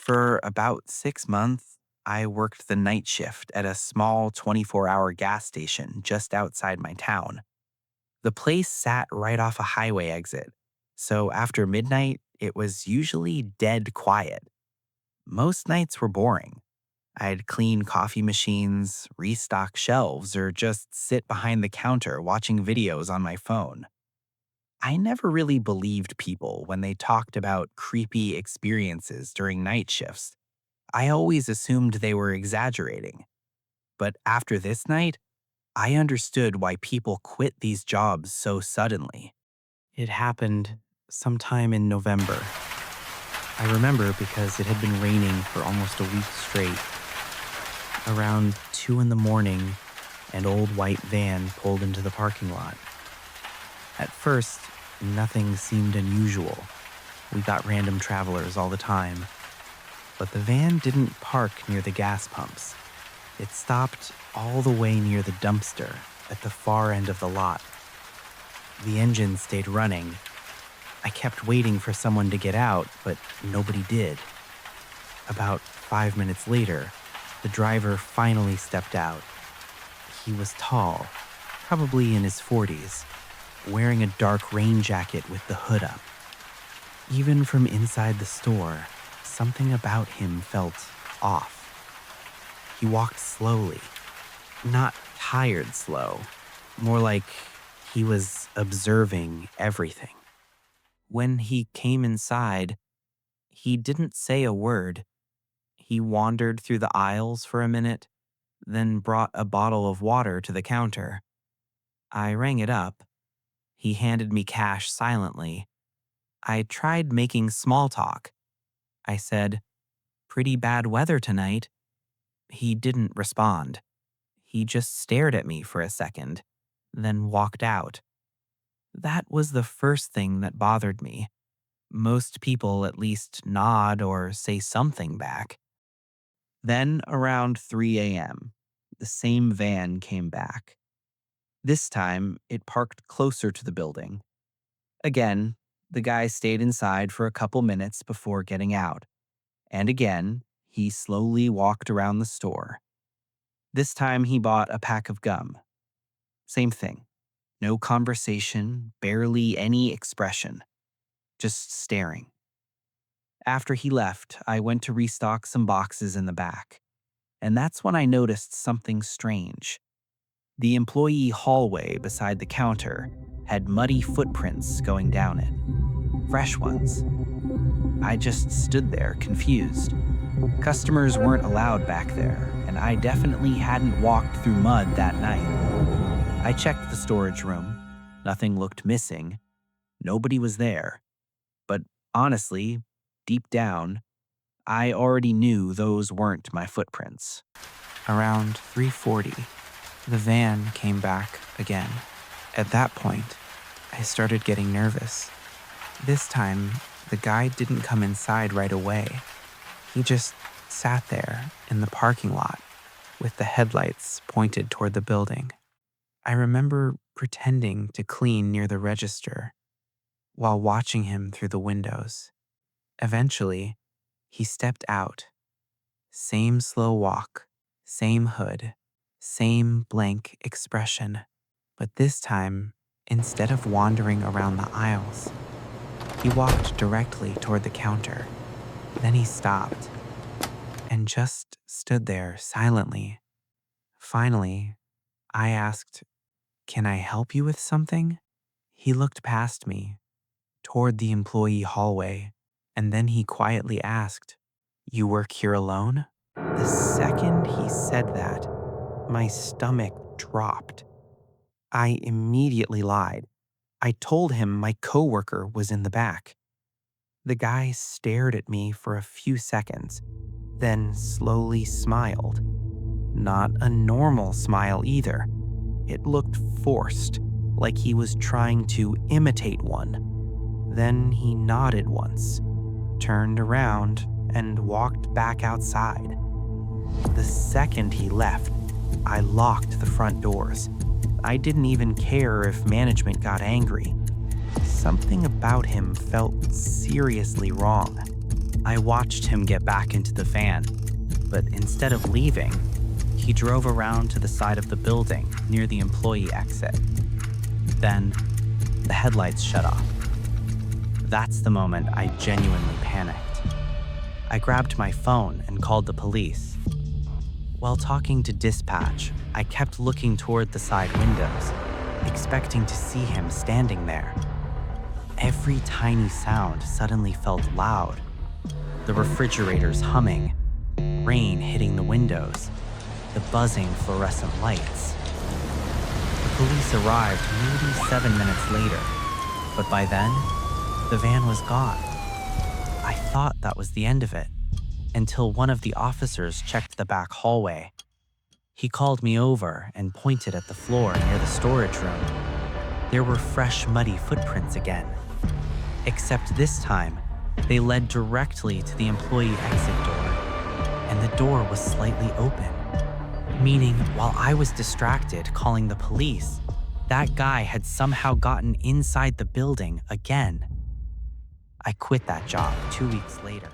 For about 6 months, I worked the night shift at a small 24-hour gas station just outside my town. The place sat right off a highway exit, so after midnight, it was usually dead quiet. Most nights were boring. I'd clean coffee machines, restock shelves, or just sit behind the counter watching videos on my phone. I never really believed people when they talked about creepy experiences during night shifts. I always assumed they were exaggerating. But after this night, I understood why people quit these jobs so suddenly. It happened sometime in November. I remember because it had been raining for almost a week straight. Around 2 in the morning, an old white van pulled into the parking lot. At first, nothing seemed unusual. We got random travelers all the time. But the van didn't park near the gas pumps. It stopped all the way near the dumpster at the far end of the lot. The engine stayed running. I kept waiting for someone to get out, but nobody did. About 5 minutes later, the driver finally stepped out. He was tall, probably in his 40s, wearing a dark rain jacket with the hood up. Even from inside the store, something about him felt off. He walked slowly, not tired slow, more like he was observing everything. When he came inside, he didn't say a word. He wandered through the aisles for a minute, then brought a bottle of water to the counter. I rang it up. He handed me cash silently. I tried making small talk. I said, "Pretty bad weather tonight." He didn't respond. He just stared at me for a second, then walked out. That was the first thing that bothered me. Most people at least nod or say something back. Then, around 3 a.m., the same van came back. This time, it parked closer to the building. Again, the guy stayed inside for a couple minutes before getting out. And again, he slowly walked around the store. This time, he bought a pack of gum. Same thing. No conversation, barely any expression. Just staring. After he left, I went to restock some boxes in the back. And that's when I noticed something strange. The employee hallway beside the counter had muddy footprints going down it. Fresh ones. I just stood there, confused. Customers weren't allowed back there, and I definitely hadn't walked through mud that night. I checked the storage room. Nothing looked missing. Nobody was there. But honestly, deep down, I already knew those weren't my footprints. Around 3:40, the van came back again. At that point, I started getting nervous. This time, the guy didn't come inside right away. He just sat there in the parking lot with the headlights pointed toward the building. I remember pretending to clean near the register while watching him through the windows. Eventually, he stepped out. Same slow walk, same hood, same blank expression. But this time, instead of wandering around the aisles, he walked directly toward the counter. Then he stopped and just stood there silently. Finally, I asked, "Can I help you with something?" He looked past me, toward the employee hallway, and then he quietly asked, "You work here alone?" The second he said that, my stomach dropped. I immediately lied. I told him my coworker was in the back. The guy stared at me for a few seconds, then slowly smiled. Not a normal smile either. It looked forced, like he was trying to imitate one. Then he nodded once, turned around, and walked back outside. The second he left, I locked the front doors. I didn't even care if management got angry. Something about him felt seriously wrong. I watched him get back into the van, but instead of leaving, he drove around to the side of the building near the employee exit. Then, the headlights shut off. That's the moment I genuinely panicked. I grabbed my phone and called the police. While talking to dispatch, I kept looking toward the side windows, expecting to see him standing there. Every tiny sound suddenly felt loud. The refrigerators humming, rain hitting the windows, the buzzing fluorescent lights. The police arrived maybe 7 minutes later, but by then, the van was gone. I thought that was the end of it, until one of the officers checked the back hallway. He called me over and pointed at the floor near the storage room. There were fresh, muddy footprints again. Except this time, they led directly to the employee exit door, and the door was slightly open. Meaning, while I was distracted calling the police, that guy had somehow gotten inside the building again. I quit that job 2 weeks later.